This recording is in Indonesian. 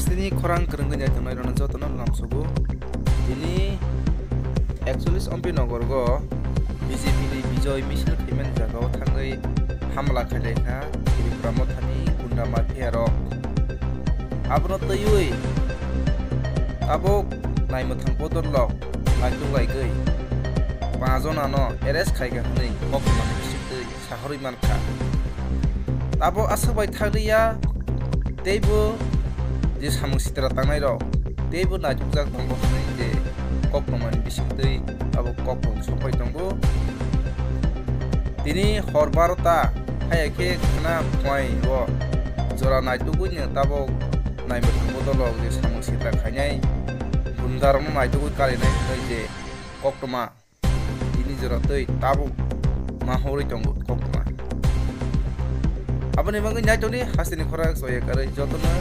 Hasteni khorang kerengnya tongnai rona jotono lamsogo ini 41 ampi nogorgo BJP ni Bijoy Misil Khimen jagao thangai hamla khailekha Tripura thani gunda mafia rok abno tayui abo naimthang podor lok laitung laigei pajona no arrest khaiga hne mokman bisitei sahori mankha abo asabai thagriya teibo je samung sitra tangnai rok teibo najukjak tongo hne je kokman bisitei abo kokong sopai tongo tini hor 12ta hayake khana khwai ro jora naitugu ni tabo naimthang podor lok je samung sitra khainai bundaram naitugu kalinai je koktoma ini jora tei tabo mahori tongo koktoma aboni mangi nyai toni hasteni khora soye kare jotona